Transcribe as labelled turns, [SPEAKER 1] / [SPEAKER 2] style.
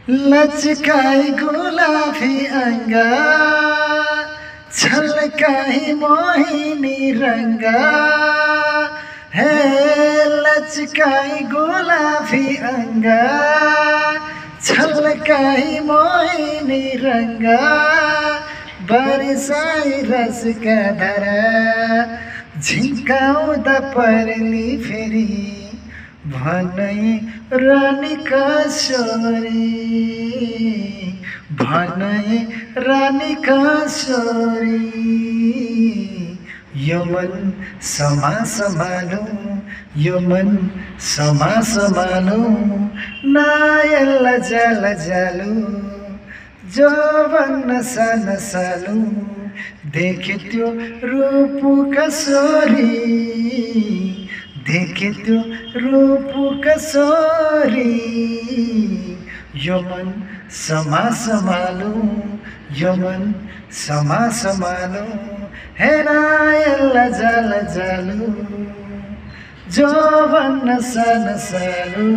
[SPEAKER 1] लचकाई गुलाबी अंगा छलकाई मोहिनी रंगा हे लचकाई गुलाबी अंगा छलकाई मोहिनी रंगा बरसाई रसका धारा झिन्काउँदा पर्ली फेरि भनै रानीका छोरी भनै रानीका छोरी यो मन सम्हालौँ यो मन सम्हालौँ नायल्ला जालु जो भन्न सालु देखे त्यो रूपका छोरी देखे त्यो रूपका छोरी यो मन सम्हालौँ यो मन सम्हालौँ हेर यल्ला जालु जो भन्न सालु